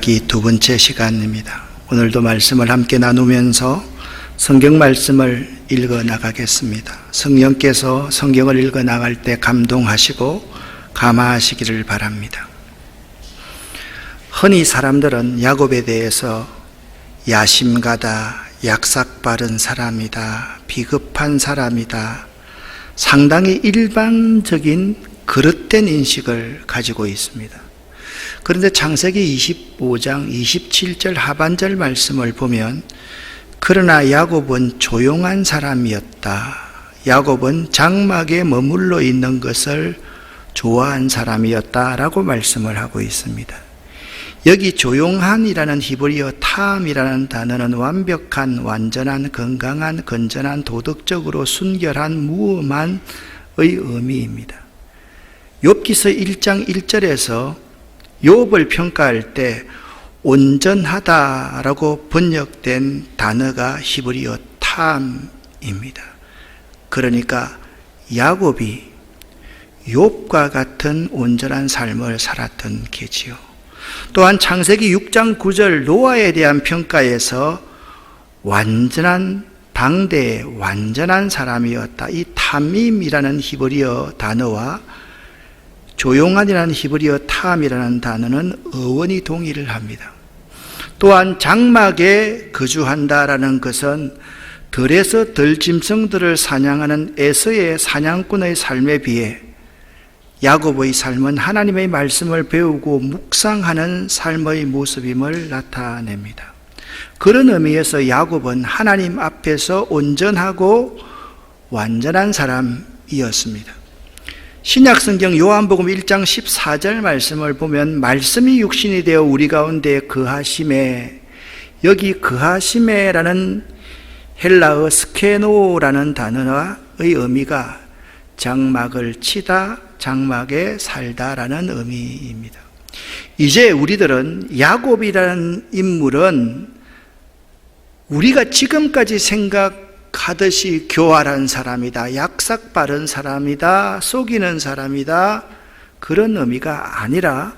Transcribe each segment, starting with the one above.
이야기 두 번째 시간입니다. 오늘도 말씀을 함께 나누면서 성경 말씀을 읽어 나가겠습니다. 성령께서 성경을 읽어 나갈 때 감동하시고 감화하시기를 바랍니다. 흔히 사람들은 야곱에 대해서 야심가다, 약삭빠른 사람이다, 비겁한 사람이다, 상당히 일반적인 그릇된 인식을 가지고 있습니다. 그런데 창세기 25장 27절 하반절 말씀을 보면 그러나 야곱은 조용한 사람이었다. 야곱은 장막에 머물러 있는 것을 좋아한 사람이었다라고 말씀을 하고 있습니다. 여기 조용한이라는 히브리어 탐이라는 단어는 완벽한, 완전한, 건강한, 건전한, 도덕적으로 순결한, 무엄한의 의미입니다. 욥기서 1장 1절에서 욥을 평가할 때 온전하다라고 번역된 단어가 히브리어 탐입니다. 그러니까 야곱이 욥과 같은 온전한 삶을 살았던 게지요. 또한 창세기 6장 9절 노아에 대한 평가에서 완전한 당대의 완전한 사람이었다. 이 탐임이라는 히브리어 단어와 조용한이라는 히브리어 탐이라는 단어는 어원이 동의를 합니다. 또한 장막에 거주한다라는 것은 들에서 들짐승들을 사냥하는 에서의 사냥꾼의 삶에 비해 야곱의 삶은 하나님의 말씀을 배우고 묵상하는 삶의 모습임을 나타냅니다. 그런 의미에서 야곱은 하나님 앞에서 온전하고 완전한 사람이었습니다. 신약성경 요한복음 1장 14절 말씀을 보면 말씀이 육신이 되어 우리 가운데 거하심에, 여기 거하심에라는 헬라어 스케노라는 단어의 의미가 장막을 치다, 장막에 살다라는 의미입니다. 이제 우리들은 야곱이라는 인물은 우리가 지금까지 생각하듯이 교활한 사람이다, 약삭빠른 사람이다, 속이는 사람이다, 그런 의미가 아니라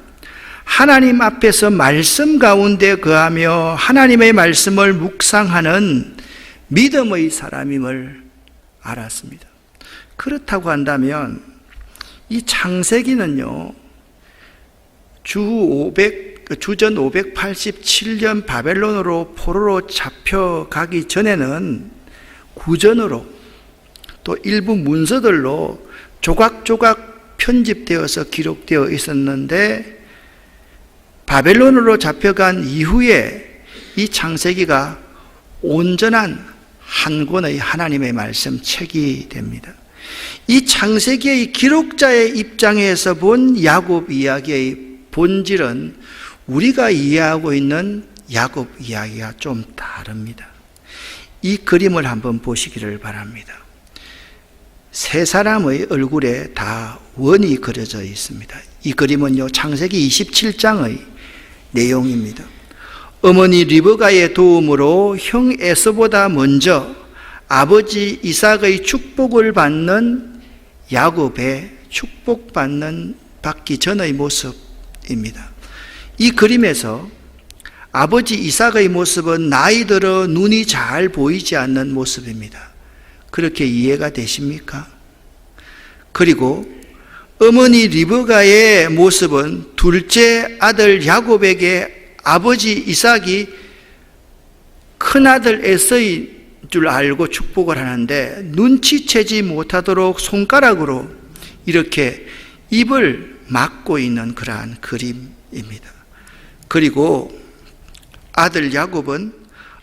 하나님 앞에서 말씀 가운데 거하며 하나님의 말씀을 묵상하는 믿음의 사람임을 알았습니다. 그렇다고 한다면 이 창세기는요, 주전 587년 바벨론으로 포로로 잡혀가기 전에는 구전으로 또 일부 문서들로 조각조각 편집되어서 기록되어 있었는데 바벨론으로 잡혀간 이후에 이 창세기가 온전한 한 권의 하나님의 말씀 책이 됩니다. 이 창세기의 기록자의 입장에서 본 야곱 이야기의 본질은 우리가 이해하고 있는 야곱 이야기가 좀 다릅니다. 이 그림을 한번 보시기를 바랍니다. 세 사람의 얼굴에 다 원이 그려져 있습니다. 이 그림은요, 창세기 27장의 내용입니다. 어머니 리브가의 도움으로 형 에서보다 먼저 아버지 이삭의 축복을 받는 야곱의 받기 전의 모습입니다. 이 그림에서 아버지 이삭의 모습은 나이 들어 눈이 잘 보이지 않는 모습입니다. 그렇게 이해가 되십니까? 그리고 어머니 리브가의 모습은 둘째 아들 야곱에게 아버지 이삭이 큰아들 에서의 줄 알고 축복을 하는데 눈치채지 못하도록 손가락으로 이렇게 입을 막고 있는 그러한 그림입니다. 그리고 아들 야곱은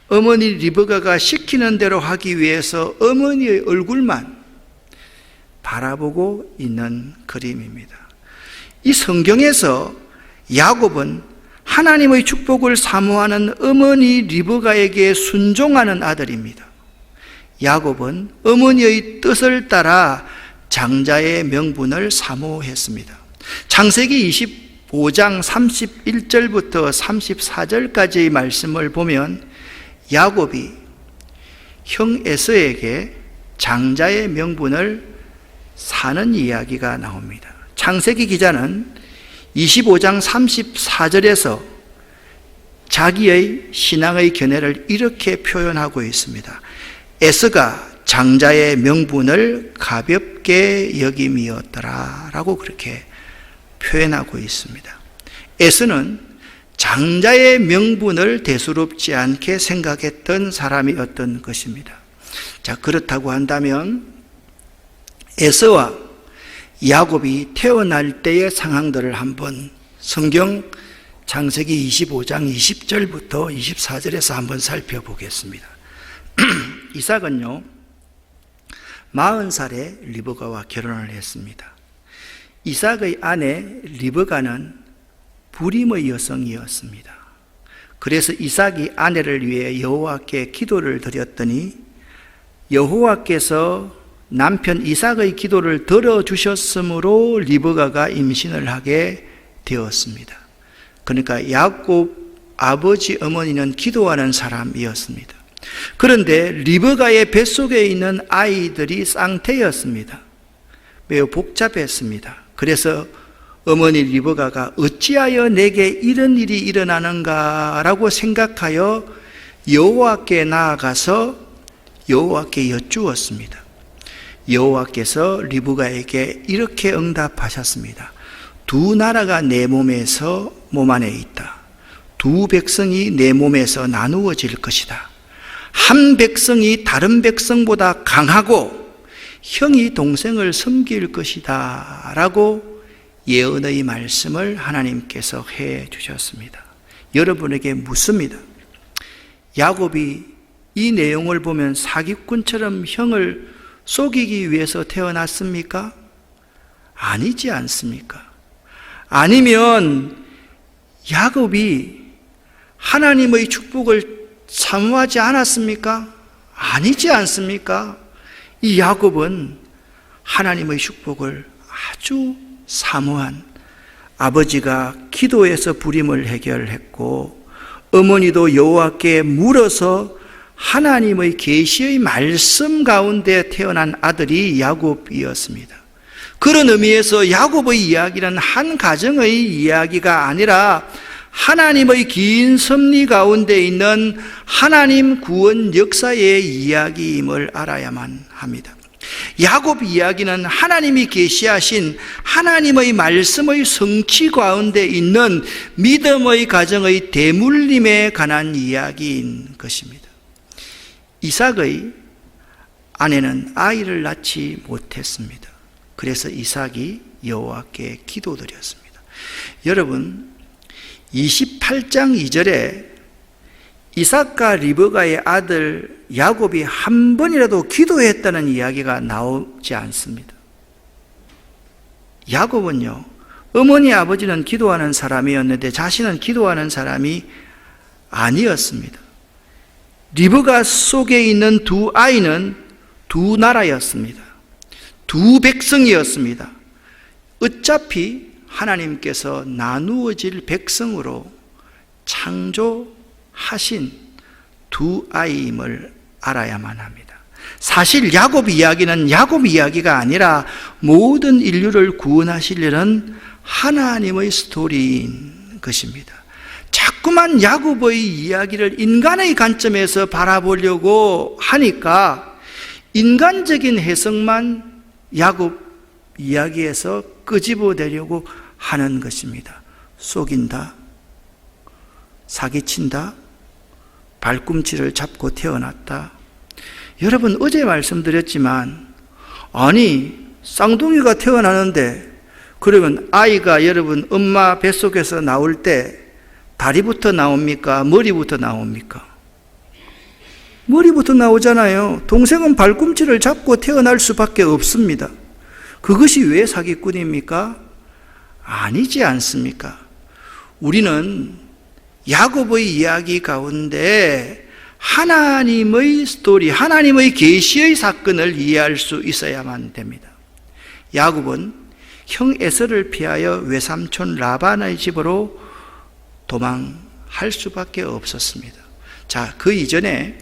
어머니 리브가가 시키는 대로 하기 위해서 어머니의 얼굴만 바라보고 있는 그림입니다. 이 성경에서 야곱은 하나님의 축복을 사모하는 어머니 리브가에게 순종하는 아들입니다. 야곱은 어머니의 뜻을 따라 장자의 명분을 사모했습니다. 창세기 25장 31절부터 34절까지의 말씀을 보면 야곱이 형 에서에게 장자의 명분을 사는 이야기가 나옵니다. 창세기 기자는 25장 34절에서 자기의 신앙의 견해를 이렇게 표현하고 있습니다. 에서가 장자의 명분을 가볍게 여김이었더라 라고 그렇게 표현하고 있습니다. 에서는 장자의 명분을 대수롭지 않게 생각했던 사람이었던 것입니다. 자, 그렇다고 한다면 에서와 야곱이 태어날 때의 상황들을 한번 성경 창세기 25장 20절부터 24절에서 한번 살펴보겠습니다. 이삭은요 40살에 리브가와 결혼을 했습니다. 이삭의 아내 리브가는 불임의 여성이었습니다. 그래서 이삭이 아내를 위해 여호와께 기도를 드렸더니 여호와께서 남편 이삭의 기도를 들어주셨으므로 리브가가 임신을 하게 되었습니다. 그러니까 야곱 아버지 어머니는 기도하는 사람이었습니다. 그런데 리브가의 뱃속에 있는 아이들이 쌍태였습니다. 매우 복잡했습니다. 그래서 어머니 리브가가 어찌하여 내게 이런 일이 일어나는가라고 생각하여 여호와께 나아가서 여호와께 여쭈었습니다. 여호와께서 리브가에게 이렇게 응답하셨습니다. 두 나라가 내 몸 안에 있다. 두 백성이 내 몸에서 나누어질 것이다. 한 백성이 다른 백성보다 강하고 형이 동생을 섬길 것이다 라고 예언의 말씀을 하나님께서 해 주셨습니다. 여러분에게 묻습니다. 야곱이 이 내용을 보면 사기꾼처럼 형을 속이기 위해서 태어났습니까? 아니지 않습니까? 아니면 야곱이 하나님의 축복을 사모하지 않았습니까? 아니지 않습니까? 이 야곱은 하나님의 축복을 아주 사모한, 아버지가 기도해서 불임을 해결했고 어머니도 여호와께 물어서 하나님의 계시의 말씀 가운데 태어난 아들이 야곱이었습니다. 그런 의미에서 야곱의 이야기는 한 가정의 이야기가 아니라 하나님의 긴 섭리 가운데 있는 하나님 구원 역사의 이야기임을 알아야만 합니다. 야곱 이야기는 하나님이 계시하신 하나님의 말씀의 성취 가운데 있는 믿음의 가정의 대물림에 관한 이야기인 것입니다. 이삭의 아내는 아이를 낳지 못했습니다. 그래서 이삭이 여호와께 기도드렸습니다. 여러분, 28장 2절에 이삭과 리브가의 아들 야곱이 한 번이라도 기도했다는 이야기가 나오지 않습니다. 야곱은요, 어머니 아버지는 기도하는 사람이었는데 자신은 기도하는 사람이 아니었습니다. 리브가 속에 있는 두 아이는 두 나라였습니다. 두 백성이었습니다. 어차피 하나님께서 나누어질 백성으로 창조하신 두 아이임을 알아야만 합니다. 사실 야곱 이야기는 야곱 이야기가 아니라 모든 인류를 구원하시려는 하나님의 스토리인 것입니다. 자꾸만 야곱의 이야기를 인간의 관점에서 바라보려고 하니까 인간적인 해석만 야곱 이야기에서 끄집어내려고 하는 것입니다. 속인다, 사기친다, 발꿈치를 잡고 태어났다. 여러분, 어제 말씀드렸지만, 아니 쌍둥이가 태어나는데 그러면 아이가 여러분 엄마 뱃속에서 나올 때 다리부터 나옵니까? 머리부터 나옵니까? 머리부터 나오잖아요. 동생은 발꿈치를 잡고 태어날 수밖에 없습니다. 그것이 왜 사기꾼입니까? 아니지 않습니까? 우리는 야곱의 이야기 가운데 하나님의 스토리, 하나님의 계시의 사건을 이해할 수 있어야만 됩니다. 야곱은 형 에서를 피하여 외삼촌 라반의 집으로 도망할 수밖에 없었습니다. 자, 그 이전에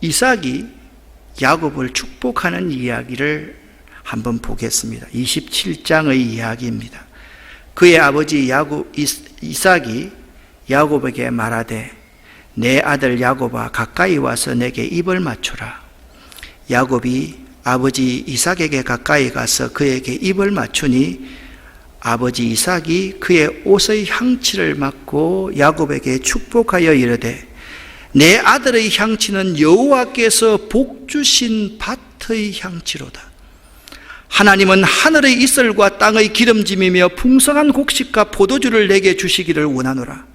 이삭이 야곱을 축복하는 이야기를 한번 보겠습니다. 27장의 이야기입니다. 그의 아버지 이삭이 야곱에게 말하되 내 아들 야곱아 가까이 와서 내게 입을 맞추라. 야곱이 아버지 이삭에게 가까이 가서 그에게 입을 맞추니 아버지 이삭이 그의 옷의 향취를 맡고 야곱에게 축복하여 이르되 내 아들의 향취는 여호와께서 복 주신 밭의 향취로다. 하나님은 하늘의 이슬과 땅의 기름짐이며 풍성한 곡식과 포도주를 내게 주시기를 원하노라.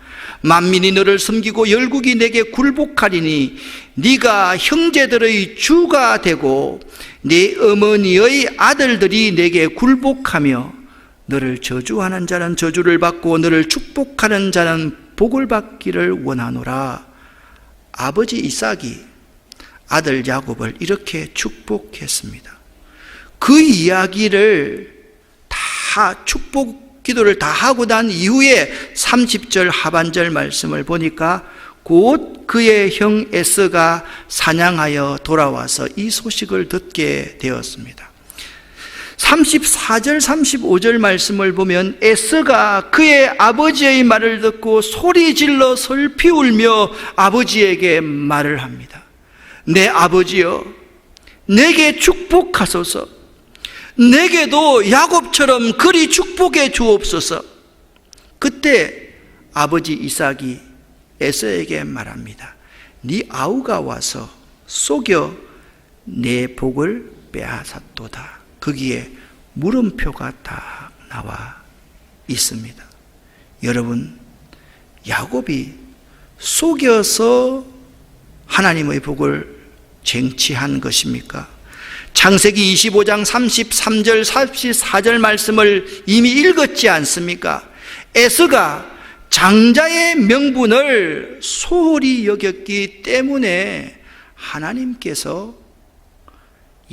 만민이 너를 섬기고 열국이 내게 굴복하리니 네가 형제들의 주가 되고 네 어머니의 아들들이 내게 굴복하며 너를 저주하는 자는 저주를 받고 너를 축복하는 자는 복을 받기를 원하노라. 아버지 이삭이 아들 야곱을 이렇게 축복했습니다. 그 이야기를 다 축복 기도를 다 하고 난 이후에 30절 하반절 말씀을 보니까 곧 그의 형 에서가 사냥하여 돌아와서 이 소식을 듣게 되었습니다. 34절 35절 말씀을 보면 에서가 그의 아버지의 말을 듣고 소리질러 슬피 울며 아버지에게 말을 합니다. 내 아버지여, 내게 축복하소서. 내게도 야곱처럼 그리 축복해 주옵소서. 그때 아버지 이삭이 에서에게 말합니다. 네 아우가 와서 속여 내 복을 빼앗았도다. 거기에 물음표가 다 나와 있습니다. 여러분, 야곱이 속여서 하나님의 복을 쟁취한 것입니까? 창세기 25장 33절 34절 말씀을 이미 읽었지 않습니까? 에서가 장자의 명분을 소홀히 여겼기 때문에 하나님께서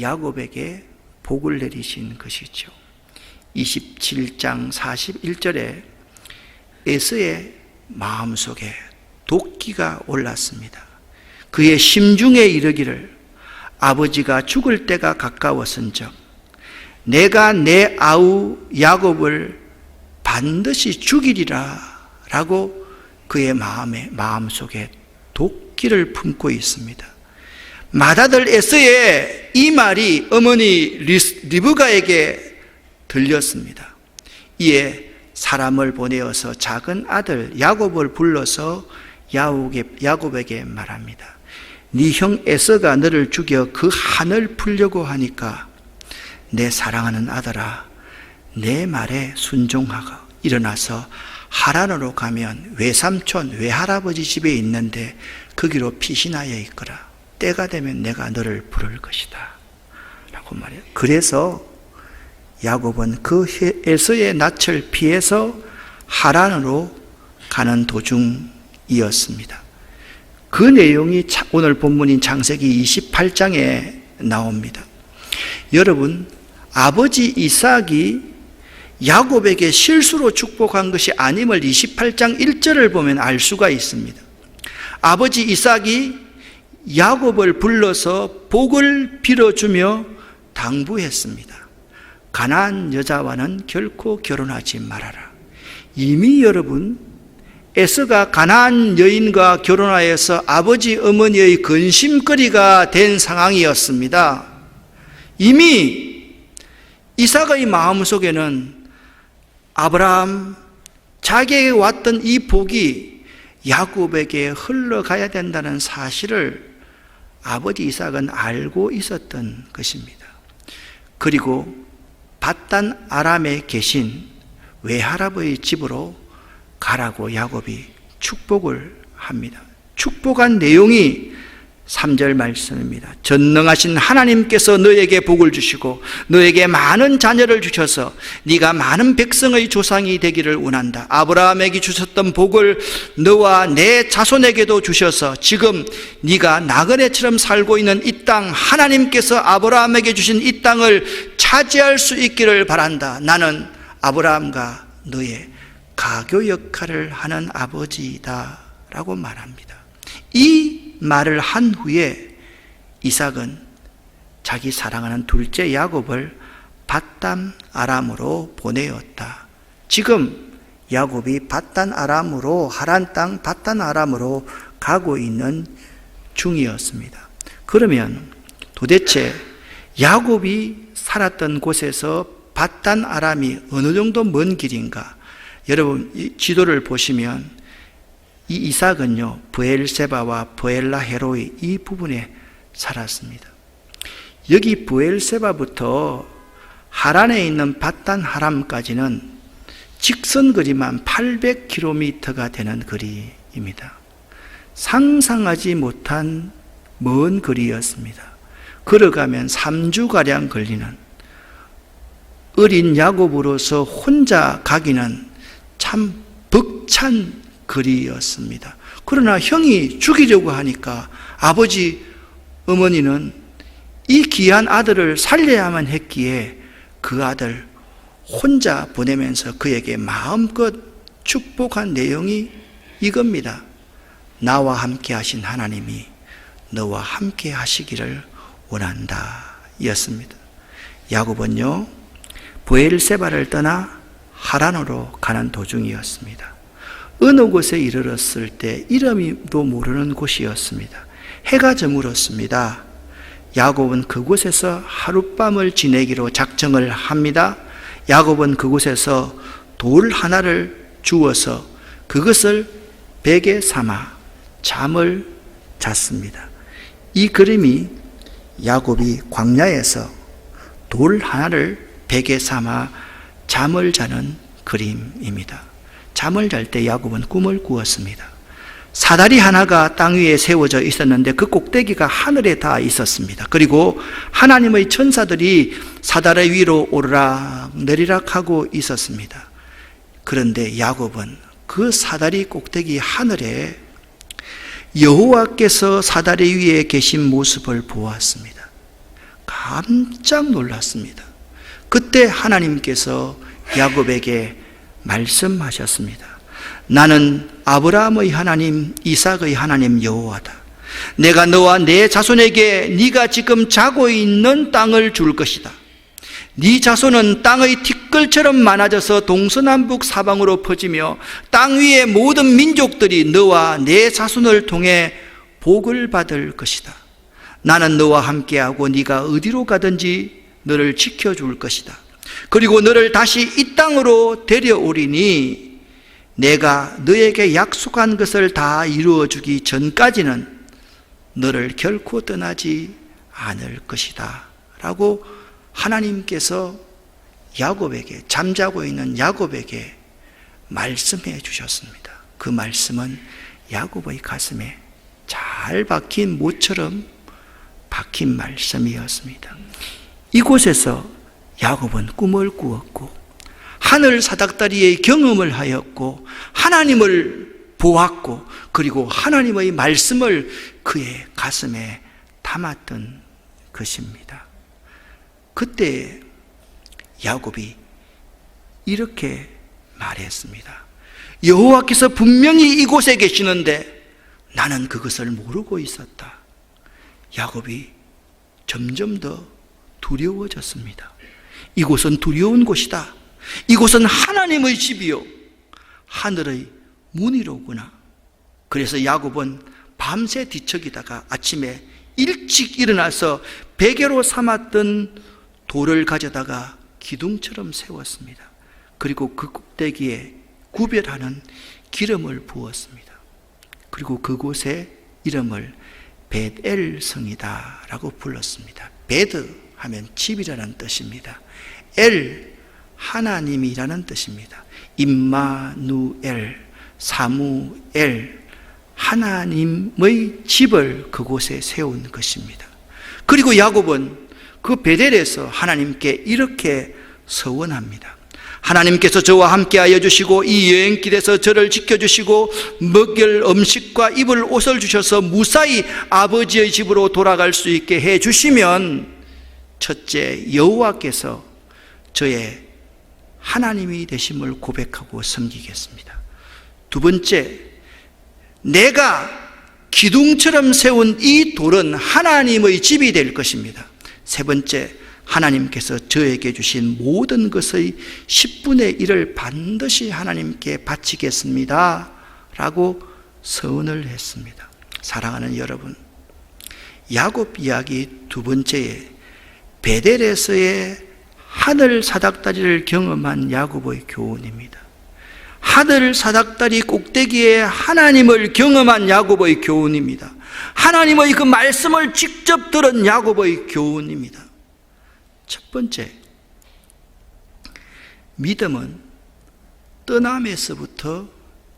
야곱에게 복을 내리신 것이죠. 27장 41절에 에서의 마음속에 도끼가 올랐습니다. 그의 심중에 이르기를 아버지가 죽을 때가 가까웠은즉 내가 내 아우 야곱을 반드시 죽이리라 라고 그의 마음속에 도끼를 품고 있습니다. 맏아들 에서의 이 말이 어머니 리브가에게 들렸습니다. 이에 사람을 보내어서 작은 아들 야곱을 불러서 야곱에게 말합니다. 네 형 에서가 너를 죽여 그 한을 풀려고 하니까 내 사랑하는 아들아, 내 말에 순종하고 일어나서 하란으로 가면 외삼촌 외할아버지 집에 있는데 거기로 피신하여 있거라. 때가 되면 내가 너를 부를 것이다 라고 말해요. 그래서 야곱은 그 에서의 낯을 피해서 하란으로 가는 도중이었습니다. 그 내용이 오늘 본문인 창세기 28장에 나옵니다. 여러분, 아버지 이삭이 야곱에게 실수로 축복한 것이 아님을 28장 1절을 보면 알 수가 있습니다. 아버지 이삭이 야곱을 불러서 복을 빌어주며 당부했습니다. 가나안 여자와는 결코 결혼하지 말아라. 이미 여러분, 에서가 가나안 여인과 결혼하여서 아버지 어머니의 근심거리가 된 상황이었습니다. 이미 이삭의 마음속에는 아브라함, 자기에게 왔던 이 복이 야곱에게 흘러가야 된다는 사실을 아버지 이삭은 알고 있었던 것입니다. 그리고 밧단 아람에 계신 외할아버지 집으로 가라고 야곱이 축복을 합니다. 축복한 내용이 3절 말씀입니다. 전능하신 하나님께서 너에게 복을 주시고 너에게 많은 자녀를 주셔서 네가 많은 백성의 조상이 되기를 원한다. 아브라함에게 주셨던 복을 너와 내 자손에게도 주셔서 지금 네가 나그네처럼 살고 있는 이 땅, 하나님께서 아브라함에게 주신 이 땅을 차지할 수 있기를 바란다. 나는 아브라함과 너의 가교 역할을 하는 아버지이다 라고 말합니다. 이 말을 한 후에 이삭은 자기 사랑하는 둘째 야곱을 밧담 아람으로 보내었다. 지금 야곱이 밧단 아람으로, 하란 땅 밧단 아람으로 가고 있는 중이었습니다. 그러면 도대체 야곱이 살았던 곳에서 밧단 아람이 어느 정도 먼 길인가? 여러분, 이 지도를 보시면 이 이삭은요, 브엘세바와 브엘라헤로이 이 부분에 살았습니다. 여기 브엘세바부터 하란에 있는 밧단 아람까지는 직선 거리만 800km가 되는 거리입니다. 상상하지 못한 먼 거리였습니다. 걸어가면 3주가량 걸리는, 어린 야곱으로서 혼자 가기는 참 벅찬 거리였습니다. 그러나 형이 죽이려고 하니까 아버지, 어머니는 이 귀한 아들을 살려야만 했기에 그 아들 혼자 보내면서 그에게 마음껏 축복한 내용이 이겁니다. 나와 함께 하신 하나님이 너와 함께 하시기를 원한다 였습니다. 야곱은요, 브엘세바를 떠나 하란으로 가는 도중이었습니다. 어느 곳에 이르렀을 때 이름도 모르는 곳이었습니다. 해가 저물었습니다. 야곱은 그곳에서 하룻밤을 지내기로 작정을 합니다. 야곱은 그곳에서 돌 하나를 주워서 그것을 베개 삼아 잠을 잤습니다. 이 그림이 야곱이 광야에서 돌 하나를 베개 삼아 잠을 자는 그림입니다. 잠을 잘 때 야곱은 꿈을 꾸었습니다. 사다리 하나가 땅 위에 세워져 있었는데 그 꼭대기가 하늘에 닿아 있었습니다. 그리고 하나님의 천사들이 사다리 위로 오르락 내리락 하고 있었습니다. 그런데 야곱은 그 사다리 꼭대기 하늘에 여호와께서 사다리 위에 계신 모습을 보았습니다. 깜짝 놀랐습니다. 그때 하나님께서 야곱에게 말씀하셨습니다. 나는 아브라함의 하나님, 이삭의 하나님 여호와다. 내가 너와 내 자손에게 네가 지금 자고 있는 땅을 줄 것이다. 네 자손은 땅의 티끌처럼 많아져서 동서남북 사방으로 퍼지며 땅 위의 모든 민족들이 너와 내 자손을 통해 복을 받을 것이다. 나는 너와 함께하고 네가 어디로 가든지 너를 지켜줄 것이다. 그리고 너를 다시 이 땅으로 데려오리니 내가 너에게 약속한 것을 다 이루어주기 전까지는 너를 결코 떠나지 않을 것이다 라고 하나님께서 야곱에게, 잠자고 있는 야곱에게 말씀해 주셨습니다. 그 말씀은 야곱의 가슴에 잘 박힌 모처럼 박힌 말씀이었습니다. 이곳에서 야곱은 꿈을 꾸었고 하늘 사닥다리의 경험을 하였고 하나님을 보았고 그리고 하나님의 말씀을 그의 가슴에 담았던 것입니다. 그때 야곱이 이렇게 말했습니다. 여호와께서 분명히 이곳에 계시는데 나는 그것을 모르고 있었다. 야곱이 점점 더 두려워졌습니다. 이곳은 두려운 곳이다. 이곳은 하나님의 집이요 하늘의 문이로구나. 그래서 야곱은 밤새 뒤척이다가 아침에 일찍 일어나서 베개로 삼았던 돌을 가져다가 기둥처럼 세웠습니다. 그리고 그 꼭대기에 구별하는 기름을 부었습니다. 그리고 그곳의 이름을 벳엘 성이다 라고 불렀습니다. 베드 하면 집이라는 뜻입니다. 엘, 하나님이라는 뜻입니다. 임마누엘, 사무엘, 하나님의 집을 그곳에 세운 것입니다. 그리고 야곱은 그 베델에서 하나님께 이렇게 서원합니다. 하나님께서 저와 함께하여 주시고 이 여행길에서 저를 지켜주시고 먹을 음식과 입을 옷을 주셔서 무사히 아버지의 집으로 돌아갈 수 있게 해주시면 첫째, 여호와께서 저의 하나님이 되심을 고백하고 섬기겠습니다. 두 번째, 내가 기둥처럼 세운 이 돌은 하나님의 집이 될 것입니다. 세 번째, 하나님께서 저에게 주신 모든 것의 10분의 1을 반드시 하나님께 바치겠습니다 라고 서원을 했습니다. 사랑하는 여러분, 야곱 이야기 두 번째에 베델에서의 하늘 사닥다리를 경험한 야곱의 교훈입니다. 하늘 사닥다리 꼭대기에 하나님을 경험한 야곱의 교훈입니다. 하나님의 그 말씀을 직접 들은 야곱의 교훈입니다. 첫 번째, 믿음은 떠남에서부터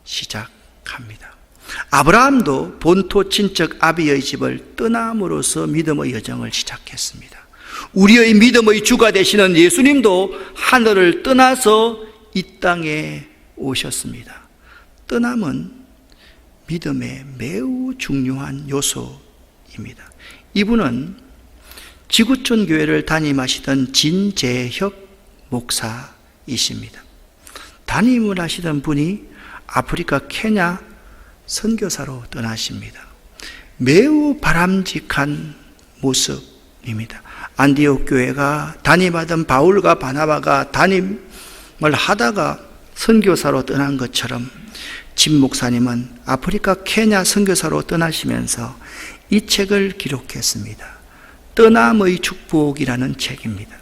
시작합니다. 아브라함도 본토 친척 아비의 집을 떠남으로써 믿음의 여정을 시작했습니다. 우리의 믿음의 주가 되시는 예수님도 하늘을 떠나서 이 땅에 오셨습니다. 떠남은 믿음의 매우 중요한 요소입니다. 이분은 지구촌 교회를 담임하시던 진재혁 목사이십니다. 담임을 하시던 분이 아프리카 케냐 선교사로 떠나십니다. 매우 바람직한 모습입니다. 안디옥 교회가 담임하던 바울과 바나바가 담임을 하다가 선교사로 떠난 것처럼 진 목사님은 아프리카 케냐 선교사로 떠나시면서 이 책을 기록했습니다. 떠남의 축복이라는 책입니다.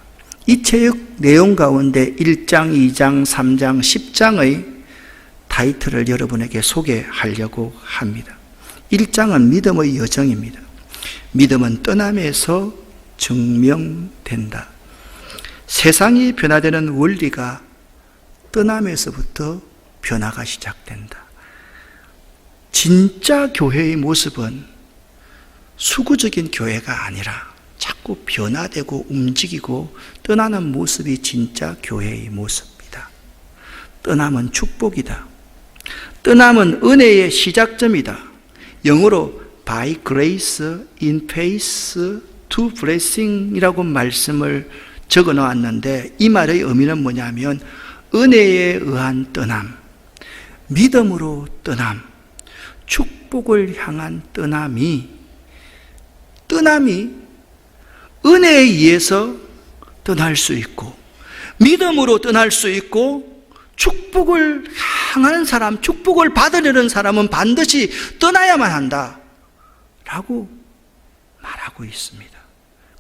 이 책 내용 가운데 1장, 2장, 3장, 10장의 타이틀을 여러분에게 소개하려고 합니다. 1장은 믿음의 여정입니다. 믿음은 떠남에서 증명된다. 세상이 변화되는 원리가 떠남에서부터 변화가 시작된다. 진짜 교회의 모습은 수구적인 교회가 아니라 자꾸 변화되고 움직이고 떠나는 모습이 진짜 교회의 모습이다. 떠남은 축복이다. 떠남은 은혜의 시작점이다. 영어로 by grace in faith to blessing 이라고 말씀을 적어 놓았는데 이 말의 의미는 뭐냐면 은혜에 의한 떠남, 믿음으로 떠남, 축복을 향한 떠남이 은혜에 의해서 떠날 수 있고 믿음으로 떠날 수 있고 축복을 향하는 사람, 축복을 받으려는 사람은 반드시 떠나야만 한다 라고 말하고 있습니다.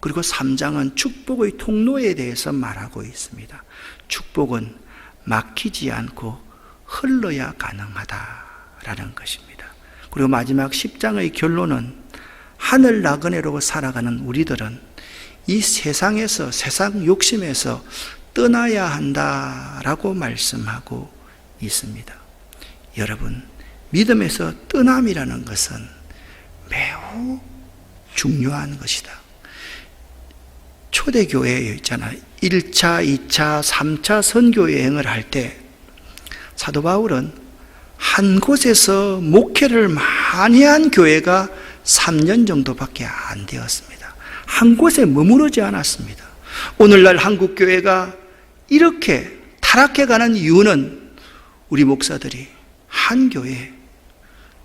그리고 3장은 축복의 통로에 대해서 말하고 있습니다. 축복은 막히지 않고 흘러야 가능하다라는 것입니다. 그리고 마지막 10장의 결론은 하늘 나그네로 살아가는 우리들은 이 세상에서, 세상 욕심에서 떠나야 한다라고 말씀하고 있습니다. 여러분, 믿음에서 떠남이라는 것은 매우 중요한 것이다. 초대교회에 있잖아요. 1차, 2차, 3차 선교 여행을 할 때 사도 바울은 한 곳에서 목회를 많이 한 교회가 3년 정도밖에 안 되었습니다. 한 곳에 머무르지 않았습니다. 오늘날 한국 교회가 이렇게 타락해가는 이유는 우리 목사들이 한 교회에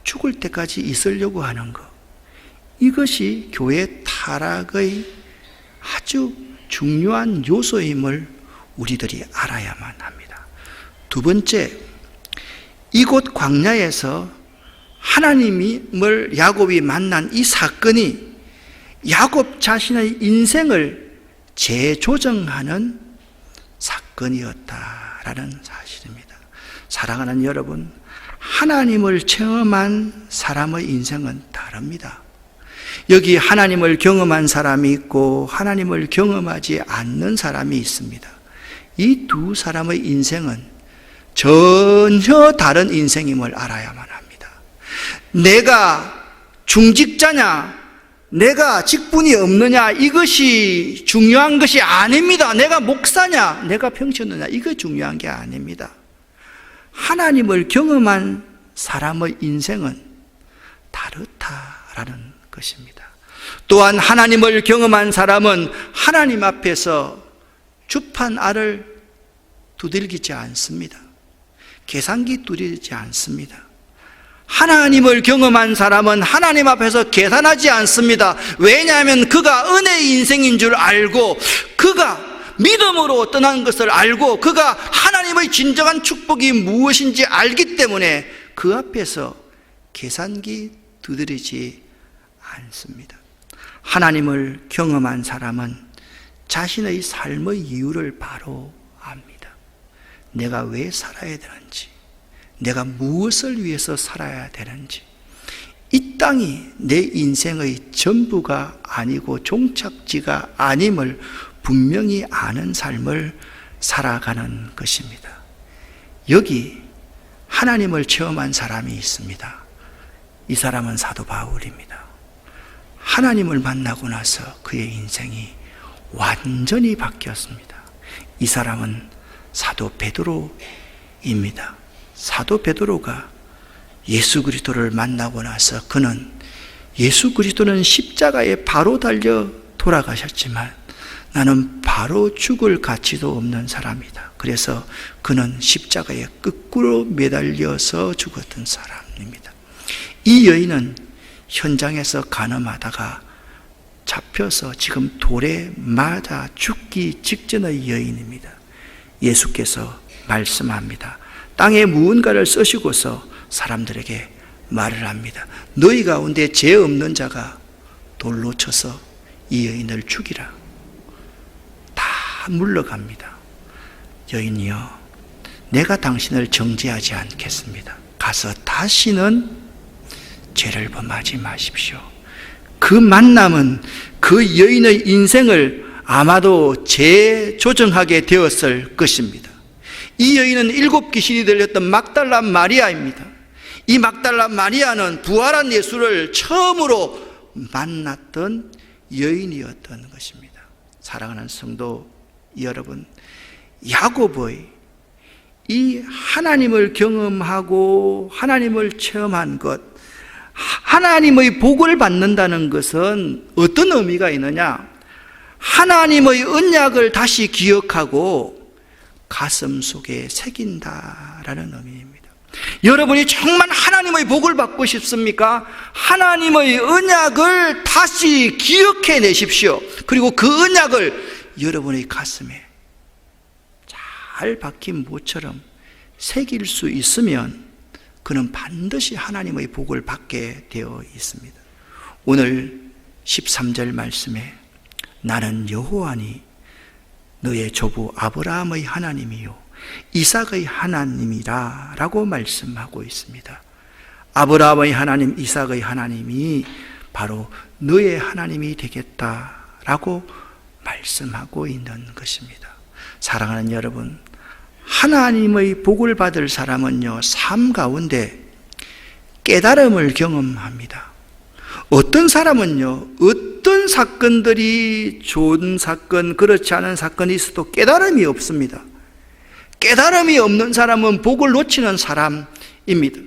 죽을 때까지 있으려고 하는 것, 이것이 교회 타락의 아주 중요한 요소임을 우리들이 알아야만 합니다. 두 번째, 이곳 광야에서 하나님을 야곱이 만난 이 사건이 야곱 자신의 인생을 재조정하는 사건이었다라는 사실입니다. 사랑하는 여러분, 하나님을 체험한 사람의 인생은 다릅니다. 여기 하나님을 경험한 사람이 있고 하나님을 경험하지 않는 사람이 있습니다. 이 두 사람의 인생은 전혀 다른 인생임을 알아야만 합니다. 내가 중직자냐, 내가 직분이 없느냐, 이것이 중요한 것이 아닙니다. 내가 목사냐, 내가 평신도냐, 이거 중요한 게 아닙니다. 하나님을 경험한 사람의 인생은 다르다라는 것입니다. 또한 하나님을 경험한 사람은 하나님 앞에서 주판 알을 두들기지 않습니다. 계산기 두드리지 않습니다. 하나님을 경험한 사람은 하나님 앞에서 계산하지 않습니다. 왜냐하면 그가 은혜의 인생인 줄 알고, 그가 믿음으로 떠난 것을 알고, 그가 하나님의 진정한 축복이 무엇인지 알기 때문에 그 앞에서 계산기 두드리지 않습니다. 하나님을 경험한 사람은 자신의 삶의 이유를 바로 압니다. 내가 왜 살아야 되는지, 내가 무엇을 위해서 살아야 되는지, 이 땅이 내 인생의 전부가 아니고 종착지가 아님을 분명히 아는 삶을 살아가는 것입니다. 여기 하나님을 체험한 사람이 있습니다. 이 사람은 사도 바울입니다. 하나님을 만나고 나서 그의 인생이 완전히 바뀌었습니다. 이 사람은 사도 베드로입니다. 사도 베드로가 예수 그리스도를 만나고 나서 그는, 예수 그리스도는 십자가에 바로 달려 돌아가셨지만 나는 바로 죽을 가치도 없는 사람이다. 그래서 그는 십자가에 거꾸로 매달려서 죽었던 사람입니다. 이 여인은 현장에서 간음하다가 잡혀서 지금 돌에 맞아 죽기 직전의 여인입니다. 예수께서 말씀합니다. 땅에 무언가를 쓰시고서 사람들에게 말을 합니다. 너희 가운데 죄 없는 자가 돌로 쳐서 이 여인을 죽이라. 다 물러갑니다. 여인이여, 내가 당신을 정죄하지 않겠습니다. 가서 다시는 죄를 범하지 마십시오. 그 만남은 그 여인의 인생을 아마도 재조정하게 되었을 것입니다. 이 여인은 7 귀신이 들렸던 막달라 마리아입니다. 이 막달라 마리아는 부활한 예수를 처음으로 만났던 여인이었던 것입니다. 사랑하는 성도 여러분, 야고보의 이 하나님을 경험하고 하나님을 체험한 것, 하나님의 복을 받는다는 것은 어떤 의미가 있느냐? 하나님의 언약을 다시 기억하고 가슴 속에 새긴다라는 의미입니다. 여러분이 정말 하나님의 복을 받고 싶습니까? 하나님의 언약을 다시 기억해 내십시오. 그리고 그 언약을 여러분의 가슴에 잘 박힌 모처럼 새길 수 있으면 그는 반드시 하나님의 복을 받게 되어 있습니다. 오늘 13절 말씀에 나는 여호와니 너의 조부 아브라함의 하나님이요 이삭의 하나님이라 라고 말씀하고 있습니다. 아브라함의 하나님, 이삭의 하나님이 바로 너의 하나님이 되겠다라고 말씀하고 있는 것입니다. 사랑하는 여러분, 하나님의 복을 받을 사람은요, 삶 가운데 깨달음을 경험합니다. 어떤 사람은요, 어떤 사건들이 좋은 사건, 그렇지 않은 사건이 있어도 깨달음이 없습니다. 깨달음이 없는 사람은 복을 놓치는 사람입니다.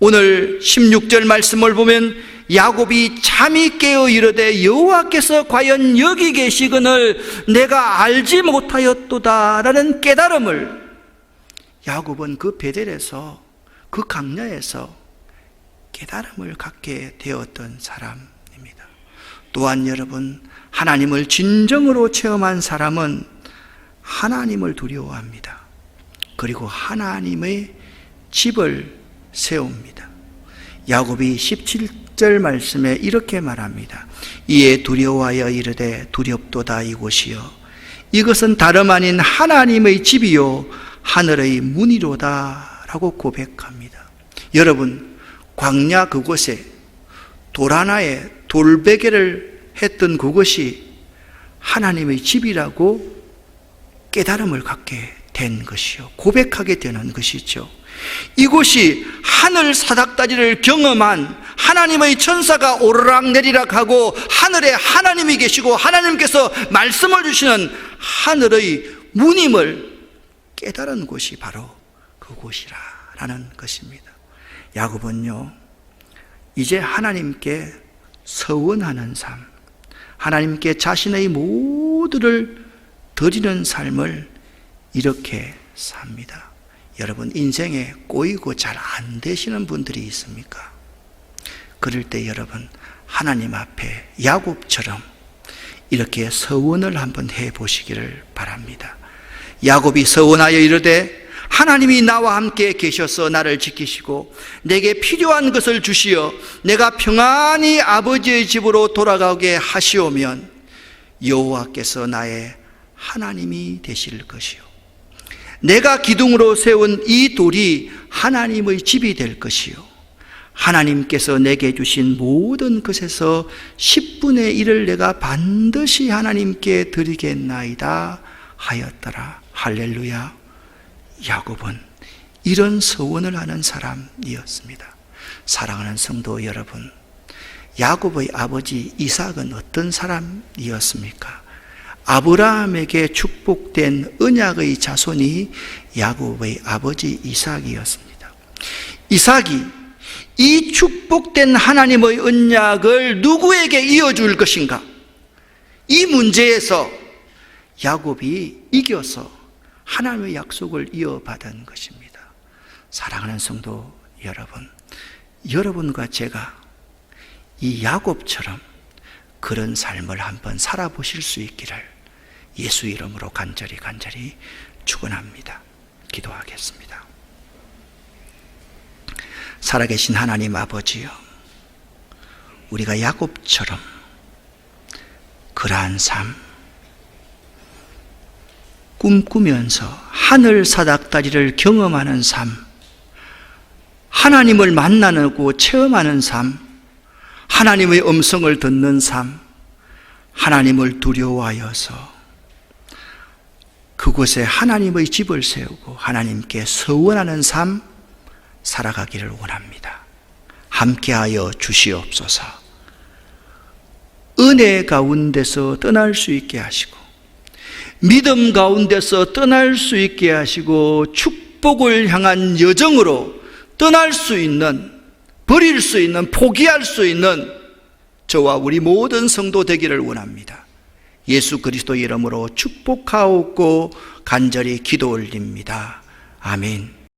오늘 16절 말씀을 보면 야곱이 잠이 깨어 이르되 여호와께서 과연 여기 계시거늘 내가 알지 못하였도다 라는 깨달음을 야곱은 그 베델에서, 그 강야에서 깨달음을 갖게 되었던 사람입니다. 또한 여러분, 하나님을 진정으로 체험한 사람은 하나님을 두려워합니다. 그리고 하나님의 집을 세웁니다. 야곱이 17절 말씀에 이렇게 말합니다. 이에 두려워하여 이르되 두렵도다 이곳이요 이것은 다름 아닌 하나님의 집이요 하늘의 문이로다 라고 고백합니다. 여러분, 광야 그곳에 돌 하나에 돌베개를 했던 그것이 하나님의 집이라고 깨달음을 갖게 된 것이요, 고백하게 되는 것이죠. 이곳이 하늘 사닥다리를 경험한 하나님의 천사가 오르락내리락 하고 하늘에 하나님이 계시고 하나님께서 말씀을 주시는 하늘의 문임을 깨달은 곳이 바로 그곳이라는 것입니다. 야곱은요, 이제 하나님께 서원하는 삶, 하나님께 자신의 모두를 드리는 삶을 이렇게 삽니다. 여러분 인생에 꼬이고 잘 안 되시는 분들이 있습니까? 그럴 때 여러분 하나님 앞에 야곱처럼 이렇게 서원을 한번 해보시기를 바랍니다. 야곱이 서원하여 이르되 하나님이 나와 함께 계셔서 나를 지키시고 내게 필요한 것을 주시어 내가 평안히 아버지의 집으로 돌아가게 하시오면 여호와께서 나의 하나님이 되실 것이요 내가 기둥으로 세운 이 돌이 하나님의 집이 될 것이요 하나님께서 내게 주신 모든 것에서 10분의 1을 내가 반드시 하나님께 드리겠나이다 하였더라. 할렐루야. 야곱은 이런 서원을 하는 사람이었습니다. 사랑하는 성도 여러분, 야곱의 아버지 이삭은 어떤 사람이었습니까? 아브라함에게 축복된 언약의 자손이 야곱의 아버지 이삭이었습니다. 이삭이 이 축복된 하나님의 언약을 누구에게 이어줄 것인가? 이 문제에서 야곱이 이겨서 하나님의 약속을 이어받은 것입니다. 사랑하는 성도 여러분, 여러분과 제가 이 야곱처럼 그런 삶을 한번 살아보실 수 있기를 예수 이름으로 간절히 축원합니다. 기도하겠습니다. 살아계신 하나님 아버지요, 우리가 야곱처럼 그러한 삶 꿈꾸면서 하늘 사닥다리를 경험하는 삶, 하나님을 만나고 체험하는 삶, 하나님의 음성을 듣는 삶, 하나님을 두려워하여서 그곳에 하나님의 집을 세우고 하나님께 서원하는 삶 살아가기를 원합니다. 함께하여 주시옵소서. 은혜 가운데서 떠날 수 있게 하시고 믿음 가운데서 떠날 수 있게 하시고 축복을 향한 여정으로 떠날 수 있는, 버릴 수 있는, 포기할 수 있는 저와 우리 모든 성도 되기를 원합니다. 예수 그리스도 이름으로 축복하옵고 간절히 기도 올립니다. 아멘.